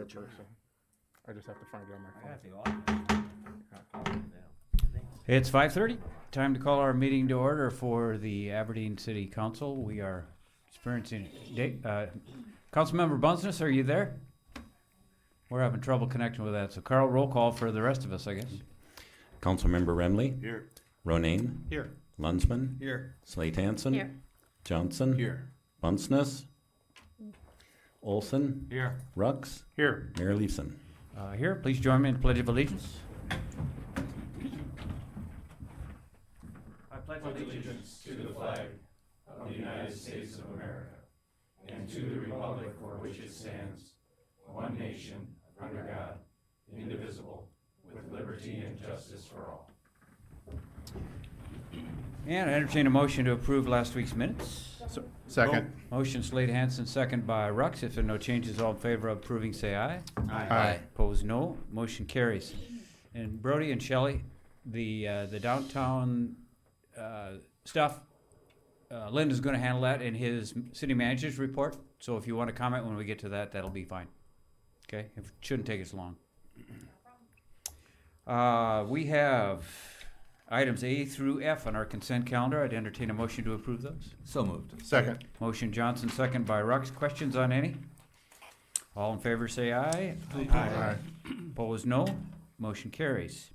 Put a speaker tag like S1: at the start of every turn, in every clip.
S1: that person. I just have to find it on my
S2: I
S1: phone.
S2: got the audio.
S3: It's 5:30. Time to call our meeting to order for the Aberdeen City Council. We are experiencing Councilmember Bunsness, are you there? We're having trouble connecting with that. So Carl, roll call for the rest of us, I guess.
S4: Councilmember Remley.
S2: Here.
S4: Ronayne.
S2: Here.
S4: Lunsman.
S2: Here.
S4: Slate Hansen.
S5: Here.
S4: Johnson.
S2: Here.
S4: Bunsness. Olson.
S2: Here.
S4: Rux.
S1: Here.
S4: Mayor Leifson.
S3: Here, please join me in the Pledge of Allegiance. I pledge
S6: allegiance to the flag of the United States of America and to the republic for which it stands, one nation, under God, indivisible, with liberty and justice for all.
S3: And I entertain a motion to approve last week's minutes.
S1: Second.
S3: Motion Slade Hansen, second by Rux. If there are no changes, all in favor of approving, say aye.
S1: Aye.
S3: Opposed, no. Motion carries. And Brody and Shelley, the downtown stuff, Linda's going to handle that in his city manager's report. So if you want to comment when we get to that, that'll be fine. Okay? It shouldn't take us long. We have items A through F on our consent calendar. I'd entertain a motion to approve those.
S2: So moved.
S1: Second.
S3: Motion Johnson, second by Rux. Questions on any? All in favor say aye.
S1: Aye.
S3: Opposed, no. Motion carries.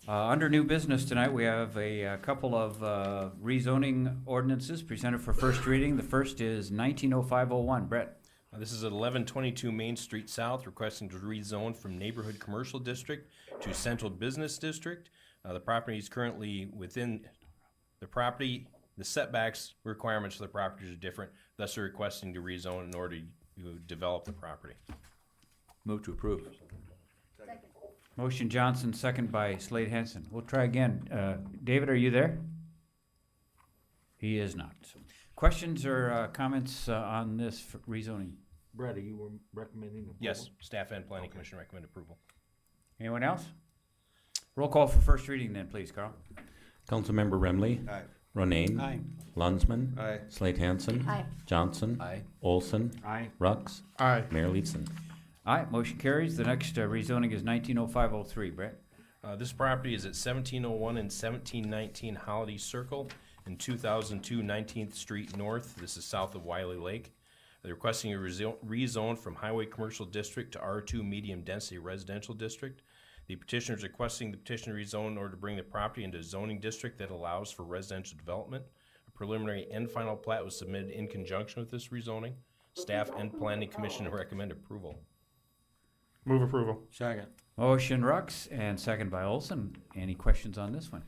S3: Under new business tonight, we have a couple of rezoning ordinances presented for first reading. The first is 190501. Brett.
S7: This is at 1122 Main Street South, requesting to rezone from Neighborhood Commercial District to Central Business District. The property is currently within the property. The setbacks requirements for the properties are different, thus they're requesting to rezone in order to develop the property.
S2: Move to approve.
S3: Motion Johnson, second by Slade Hansen. We'll try again. David, are you there? He is not. Questions or comments on this rezoning?
S2: Brett, you were recommending approval?
S7: Yes, staff and planning commission recommend approval.
S3: Anyone else? Roll call for first reading then, please, Carl.
S4: Councilmember Remley.
S2: Aye.
S4: Ronayne.
S2: Aye.
S4: Lunsman.
S2: Aye.
S4: Slate Hansen.
S5: Aye.
S4: Johnson.
S2: Aye.
S4: Olson.
S2: Aye.
S4: Rux.
S1: Aye.
S4: Mayor Leifson.
S3: Aye, motion carries. The next rezoning is 190503. Brett?
S7: This property is at 1701 and 1719 Holiday Circle in 2002 19th Street North. This is south of Wiley Lake. They're requesting a rezone from Highway Commercial District to R2 Medium Density Residential District. The petitioner is requesting the petition rezone in order to bring the property into a zoning district that allows for residential development. A preliminary and final plat was submitted in conjunction with this rezoning. Staff and planning commission recommend approval.
S1: Move approval.
S2: Second.
S3: Motion Rux and second by Olson. Any questions on this one?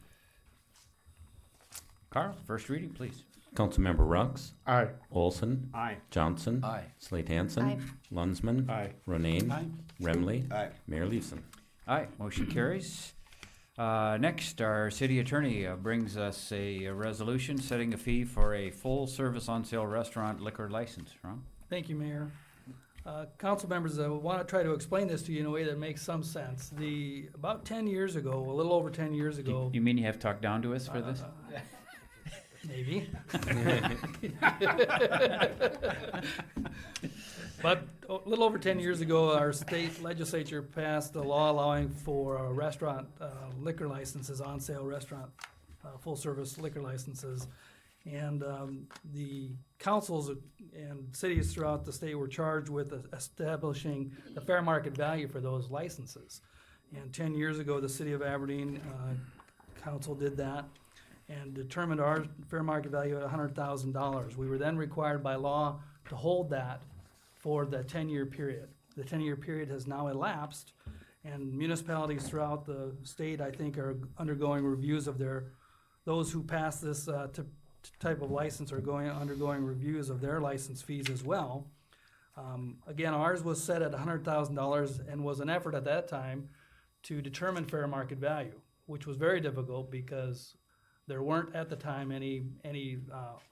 S3: Carl, first reading, please.
S4: Councilmember Rux.
S1: Aye.
S4: Olson.
S2: Aye.
S4: Johnson.
S2: Aye.
S4: Slate Hansen.
S5: Aye.
S4: Lunsman.
S1: Aye.
S4: Ronayne.
S2: Aye.
S4: Remley.
S2: Aye.
S4: Mayor Leifson.
S3: Aye, motion carries. Next, our city attorney brings us a resolution setting a fee for a full-service on-sale restaurant liquor license. Ron?
S8: Thank you, Mayor. Council members, I want to try to explain this to you in a way that makes some sense. About 10 years ago, a little over 10 years ago.
S3: You mean you have talked down to us for this?
S8: Maybe. But a little over 10 years ago, our state legislature passed a law allowing for restaurant liquor licenses, on-sale restaurant, full-service liquor licenses. And the councils and cities throughout the state were charged with establishing the fair market value for those licenses. And 10 years ago, the city of Aberdeen council did that and determined our fair market value at $100,000. We were then required by law to hold that for the 10-year period. The 10-year period has now elapsed, and municipalities throughout the state, I think, are undergoing reviews of those who pass this type of license are undergoing reviews of their license fees as well. Again, ours was set at $100,000 and was an effort at that time to determine fair market value, which was very difficult because there weren't at the time any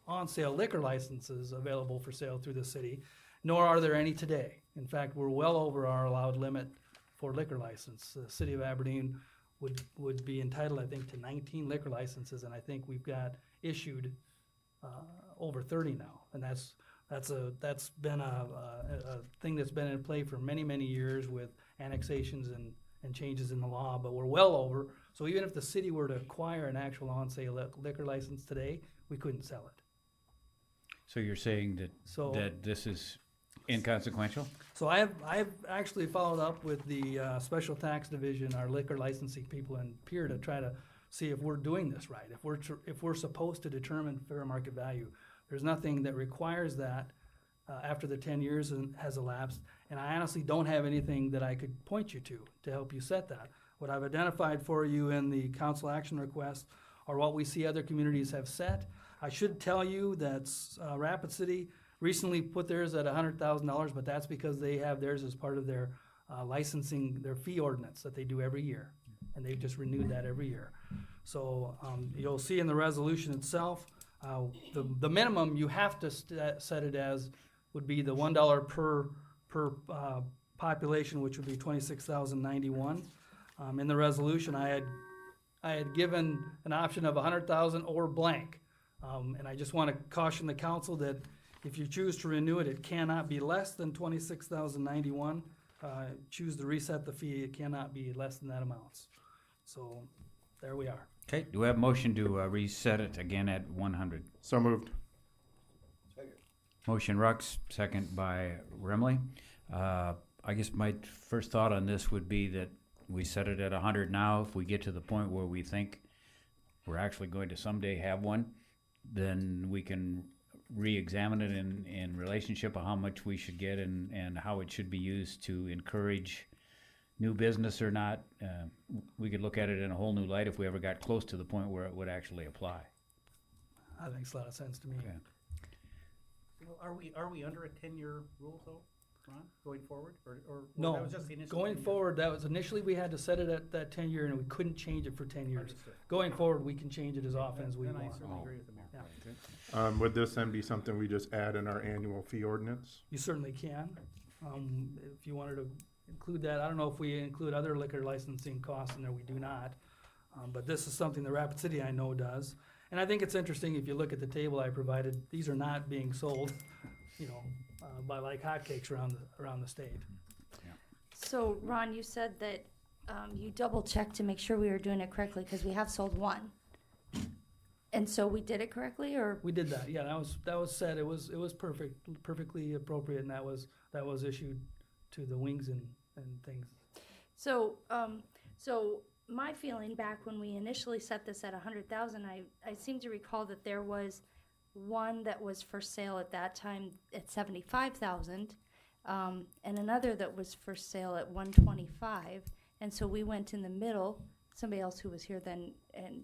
S8: on-sale liquor licenses available for sale through the city, nor are there any today. In fact, we're well over our allowed limit for liquor license. The city of Aberdeen would be entitled, I think, to 19 liquor licenses, and I think we've got issued over 30 now, and that's That's been a thing that's been in play for many, many years with annexations and changes in the law, but we're well over. So even if the city were to acquire an actual on-sale liquor license today, we couldn't sell it.
S3: So you're saying that,
S8: So-
S3: that this is inconsequential?
S8: So I've actually followed up with the Special Tax Division, our liquor licensing people in Pier, to try to see if we're doing this right, if we're supposed to determine fair market value. There's nothing that requires that after the 10 years has elapsed, and I honestly don't have anything that I could point you to help you set that. What I've identified for you in the council action request are what we see other communities have set. I should tell you that Rapid City recently put theirs at $100,000, but that's because they have theirs as part of their licensing, their fee ordinance that they do every year, and they've just renewed that every year. So you'll see in the resolution itself, the minimum you have to set it as would be the $1 per population, which would be 26,091. In the resolution, I had given an option of 100,000 or blank, and I just want to caution the council that if you choose to renew it, it cannot be less than 26,091. Choose to reset the fee, it cannot be less than that amount. So there we are.
S3: Okay, do we have a motion to reset it again at 100?
S1: So moved.
S3: Motion Rux, second by Remley. I guess my first thought on this would be that we set it at 100 now. If we get to the point where we think we're actually going to someday have one, then we can re-examine it in relationship of how much we should get and how it should be used to encourage new business or not. We could look at it in a whole new light if we ever got close to the point where it would actually apply.
S8: That makes a lot of sense to me.
S3: Okay.
S5: Well, are we under a 10-year rule though, Ron, going forward, or
S8: No,
S5: that was just the initial
S8: going
S5: 10 years?
S8: forward, that was initially we had to set it at that 10-year and we couldn't change it for 10 years.
S5: Understood.
S8: Going forward, we can change it as often as we
S5: Then I
S8: want.
S5: certainly agree with the mayor.
S8: Yeah.
S1: Would this then be something we just add in our annual fee ordinance?
S8: You certainly can. If you wanted to include that, I don't know if we include other liquor licensing costs in there, we do not. But this is something the Rapid City I know does. And I think it's interesting, if you look at the table I provided, these are not being sold, by like hotcakes around the state.
S9: So, Ron, you said that you double-checked to make sure we were doing it correctly, because we have sold one. And so we did it correctly, or?
S8: We did that, yeah, that was said, it was perfectly appropriate, and that was issued to the wings and things.
S9: So, so my feeling back when we initially set this at 100,000, I seem to recall that there was one that was for sale at that time at 75,000, and another that was for sale at 125. And so we went in the middle. Somebody else who was here then, and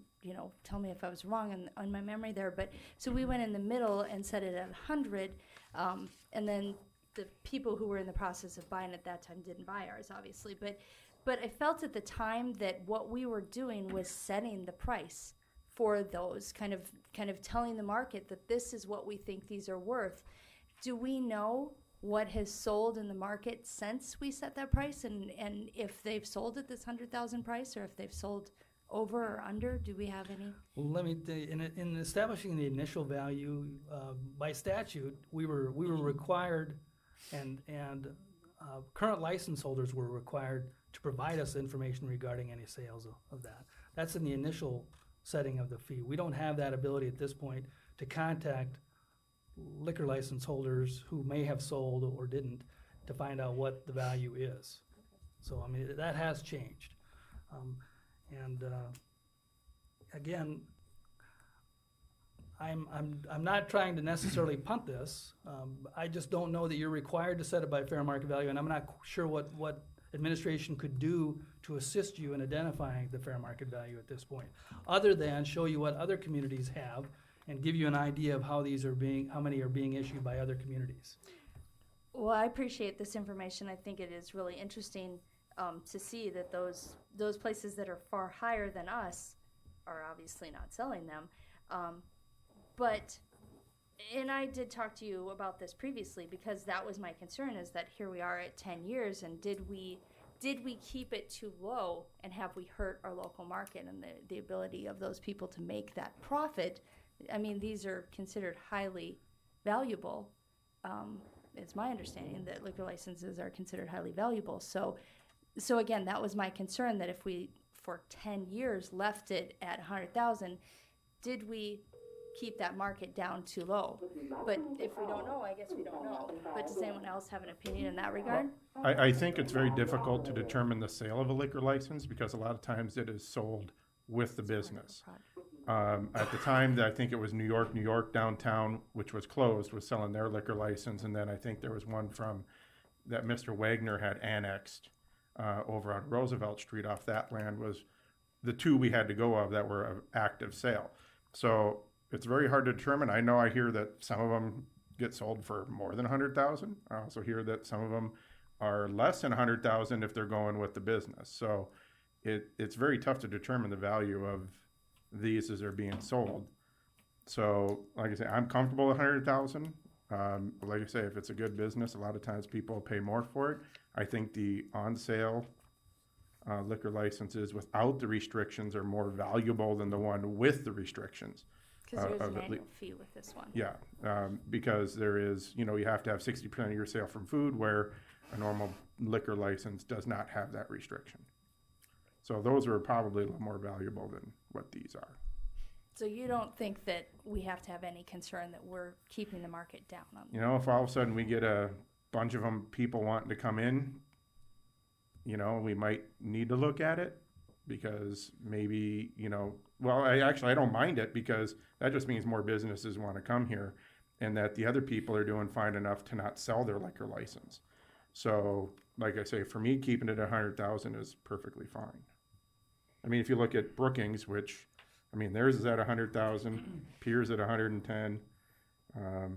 S9: tell me if I was wrong on my memory there. But so we went in the middle and set it at 100, and then the people who were in the process of buying at that time didn't buy ours, obviously. But I felt at the time that what we were doing was setting the price for those, kind of telling the market that this is what we think these are worth. Do we know what has sold in the market since we set that price, and if they've sold at this 100,000 price, or if they've sold over or under? Do we have any?
S8: Well, let me in establishing the initial value by statute, we were required, and current license holders were required to provide us information regarding any sales of that. That's in the initial setting of the fee. We don't have that ability at this point to contact liquor license holders who may have sold or didn't to find out what the value is. So, I mean, that has changed. Again, I'm not trying to necessarily punt this. I just don't know that you're required to set it by fair market value, and I'm not sure what administration could do to assist you in identifying the fair market value at this point, other than show you what other communities have and give you an idea of how many are being issued by other communities.
S9: Well, I appreciate this information. I think it is really interesting to see that those places that are far higher than us are obviously not selling them. And I did talk to you about this previously, because that was my concern, is that here we are at 10 years, and did we keep it too low, and have we hurt our local market and the ability of those people to make that profit? I mean, these are considered highly valuable it's my understanding that liquor licenses are considered highly valuable. So again, that was my concern, that if we, for 10 years, left it at 100,000, did we keep that market down too low? But if we don't know, I guess we don't know. But does anyone else have an opinion in that regard?
S1: I think it's very difficult to determine the sale of a liquor license because a lot of times it is sold with the business. At the time, I think it was New York downtown, which was closed, was selling their liquor license. And then I think there was one from that Mr. Wagner had annexed over on Roosevelt Street off that land, was the two we had to go of that were of active sale. So it's very hard to determine. I hear that some of them get sold for more than 100,000. I also hear that some of them are less than 100,000 if they're going with the business. So it's very tough to determine the value of these as they're being sold. So like I say, I'm comfortable with 100,000. Like I say, if it's a good business, a lot of times people pay more for it. I think the on-sale liquor licenses without the restrictions are more valuable than the one with the restrictions.
S9: Because there is
S1: of
S9: an
S1: at lea-
S9: annual fee with this one.
S1: Yeah, because there is, you have to have 60% of your sale from food, where a normal liquor license does not have that restriction. So those are probably a little more valuable than what these are.
S9: So you don't think that we have to have any concern that we're keeping the market down on?
S1: If all of a sudden we get a bunch of people wanting to come in, we might need to look at it because maybe, I don't mind it because that just means more businesses want to come here and that the other people are doing fine enough to not sell their liquor license. So, like I say, for me, keeping it at 100,000 is perfectly fine. I mean, if you look at Brookings, which, theirs is at 100,000, Piers at 110,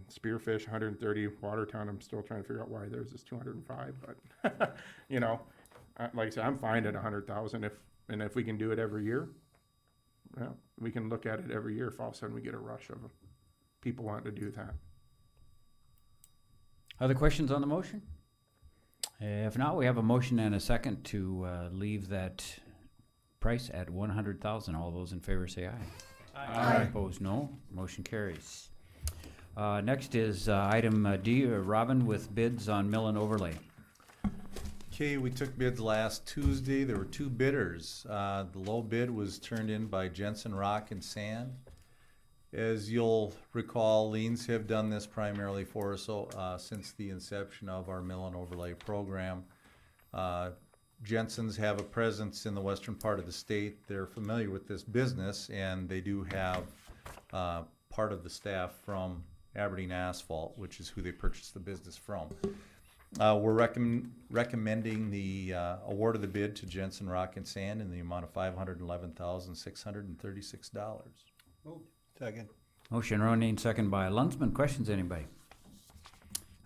S1: Spearfish 130, Watertown, I'm still trying to figure out why theirs is 205, but, like I said, I'm fine at 100,000 if we can do it every year. Well, we can look at it every year if all of a sudden we get a rush of people wanting to do that.
S3: Other questions on the motion? If not, we have a motion and a second to leave that price at 100,000. All those in favor say aye.
S9: Aye.
S3: Opposed, no. Motion carries. Next is item D, Robin, with bids on mill and overlay.
S10: Okay, we took bids last Tuesday. There were two bidders. The low bid was turned in by Jensen Rock and Sand. As you'll recall, liens have done this primarily for us since the inception of our mill and overlay program. Jensen's have a presence in the western part of the state. They're familiar with this business, and they do have part of the staff from Aberdeen Asphalt, which is who they purchased the business from. We're recommending the award of the bid to Jensen Rock and Sand in the amount of $511,636.
S5: Moved. Second.
S3: Motion Ronin, second by Lunsman. Questions, anybody?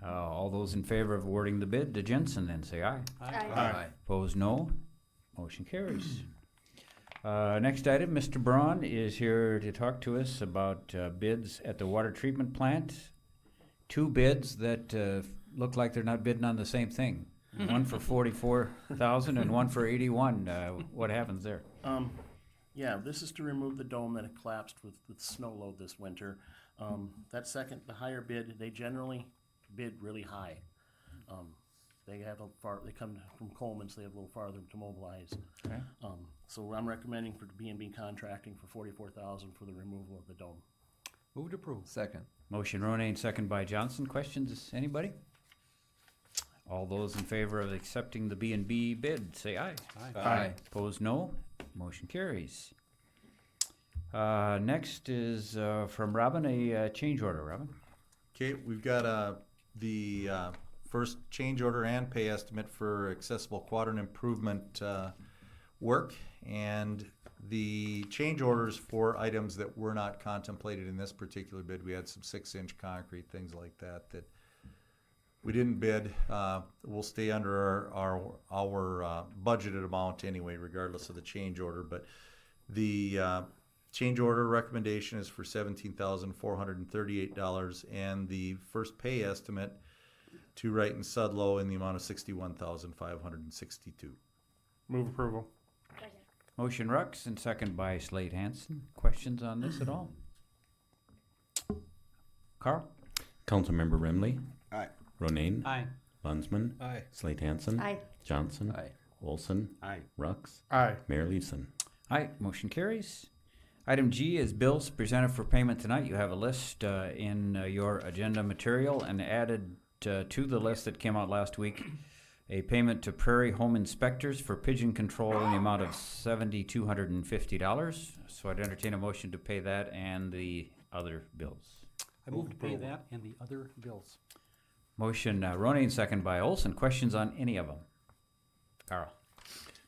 S3: All those in favor of awarding the bid to Jensen, then say aye.
S9: Aye.
S3: Opposed, no. Motion carries. Next item, Mr. Braun is here to talk to us about bids at the water treatment plant. Two bids that look like they're not bidding on the same thing. One for 44,000 and one for 81. What happens there?
S11: Yeah, this is to remove the dome that had collapsed with snow load this winter. That second, the higher bid, they generally bid really high. They come from Coleman, so they have a little farther to mobilize.
S3: Okay.
S11: So I'm recommending for B&B Contracting for $44,000 for the removal of the dome.
S2: Move to approve. Second.
S3: Motion Ronin, second by Johnson. Questions, anybody? All those in favor of accepting the B&B bid, say aye.
S2: Aye.
S3: Opposed, no. Motion carries. Next is from Robin, a change order. Robin?
S10: Okay, we've got the first change order and pay estimate for accessible quadrant improvement work, and the change orders for items that were not contemplated in this particular bid. We had some 6-inch concrete, things like that we didn't bid. We'll stay under our budgeted amount anyway, regardless of the change order. But the change order recommendation is for $17,438, and the first pay estimate to Wright and Sudlow in the amount of $61,562.
S1: Move approval.
S3: Motion Rux and second by Slade Hansen. Questions on this at all? Carl?
S4: Councilmember Remley,
S2: Aye.
S4: Ronayne.
S5: Aye.
S4: Lunsman.
S2: Aye.
S4: Slate Hansen.
S9: Aye.
S4: Johnson.
S2: Aye.
S4: Olson.
S2: Aye.
S4: Rux.
S1: Aye.
S4: Mayor Leeson.
S3: Aye, motion carries. Item G is bills presented for payment tonight. You have a list in your agenda material, and added to the list that came out last week, a payment to Prairie Home Inspectors for pigeon control in the amount of $7,250. So I'd entertain a motion to pay that and the other bills.
S5: I move to pay that and the other bills.
S3: Motion Ronayne, second by Olson. Questions on any of them? Carl?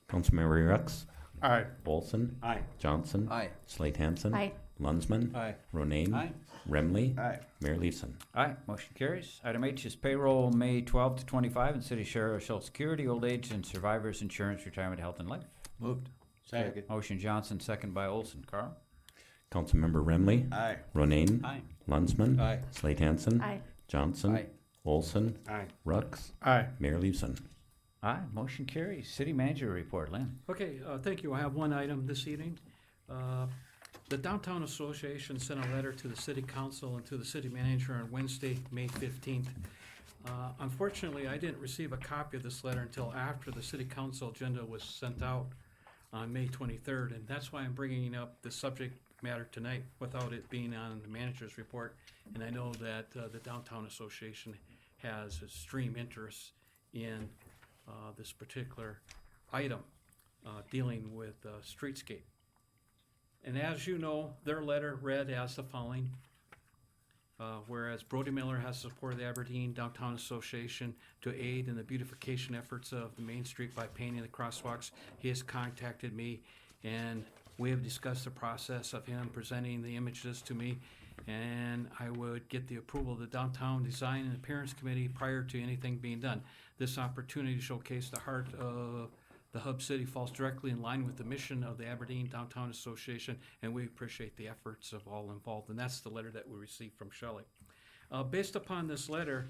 S4: Councilmember Rux.
S1: Aye.
S4: Olson.
S5: Aye.
S4: Johnson.
S2: Aye.
S4: Slate Hansen.
S9: Aye.
S4: Lunsman.
S2: Aye.
S4: Ronayne.
S5: Aye.
S4: Remley.
S2: Aye.
S4: Mayor Leeson.
S3: Aye, motion carries. Item H is payroll May 12 to 25 and city share of social security, old age, and survivors insurance, retirement, health, and life.
S2: Moved. Second.
S3: Motion Johnson, second by Olson. Carl?
S4: Councilmember Remley.
S2: Aye.
S4: Ronayne.
S5: Aye.
S4: Lunsman.
S2: Aye.
S4: Slate Hansen.
S9: Aye.
S4: Johnson.
S2: Aye.
S4: Olson.
S5: Aye.
S4: Rux.
S1: Aye.
S4: Mayor Leeson.
S3: Aye, motion carries. City manager report, Lynn.
S12: Okay, thank you. I have one item this evening. The Downtown Association sent a letter to the city council and to the city manager on Wednesday, May 15th. Unfortunately, I didn't receive a copy of this letter until after the city council agenda was sent out on May 23rd, and that's why I'm bringing up the subject matter tonight without it being on the manager's report. And I know that the Downtown Association has extreme interest in this particular item dealing with streetscape. And as you know, their letter read as the following. Whereas Brody Miller has supported the Aberdeen Downtown Association to aid in the beautification efforts of the Main Street by painting the crosswalks, he has contacted me, and we have discussed the process of him presenting the images to me, and I would get the approval of the Downtown Design and Appearance Committee prior to anything being done. This opportunity to showcase the heart of the Hub City falls directly in line with the mission of the Aberdeen Downtown Association, and we appreciate the efforts of all involved. And that's the letter that we received from Shelley. Based upon this letter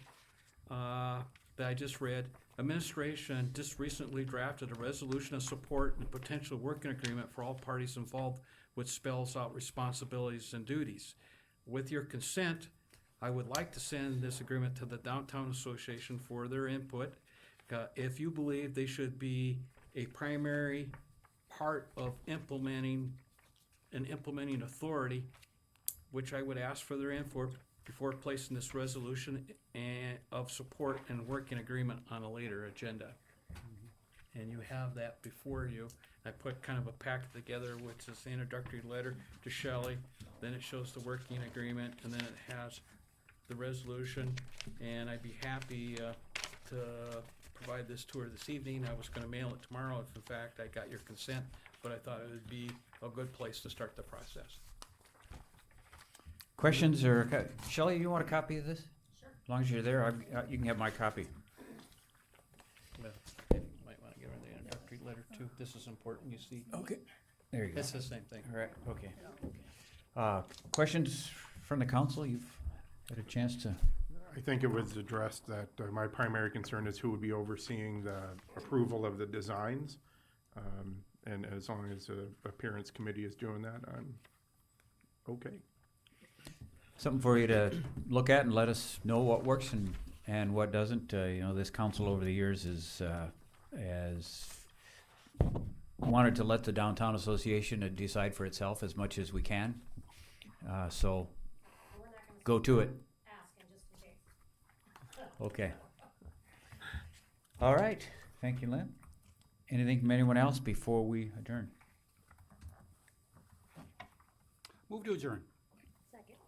S12: that I just read, administration just recently drafted a resolution of support and potential working agreement for all parties involved, which spells out responsibilities and duties. With your consent, I would like to send this agreement to the Downtown Association for their input. If you believe they should be a primary part of implementing authority, which I would ask for their input before placing this resolution and of support and working agreement on a later agenda. And you have that before you. I put kind of a packet together, which is the introductory letter to Shelley, then it shows the working agreement, and then it has the resolution, and I'd be happy to provide this to her this evening. I was gonna mail it tomorrow if in fact I got your consent, but I thought it would be a good place to start the process.
S3: Questions or, Shelley, you want a copy of this? Sure. As long as you're there, you can have my copy.
S12: But you might wanna give her the introductory letter too. This is important, you see.
S3: Okay. There you go.
S12: It's the same thing.
S3: All right, okay. Questions from the council? You've had a chance to.
S1: I think it was addressed that my primary concern is who would be overseeing the approval of the designs. And as long as the appearance committee is doing that, I'm okay.
S3: Something for you to look at and let us know what works and what doesn't. This council over the years has wanted to let the Downtown Association decide for itself as much as we can. So go to it. Okay. All right. Thank you, Lynn. Anything from anyone else before we adjourn?
S5: Move to adjourn.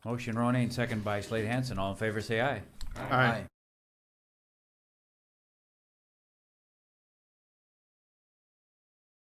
S3: Motion Ronayne, second by Slade Hansen. All in favor, say aye.
S1: Aye.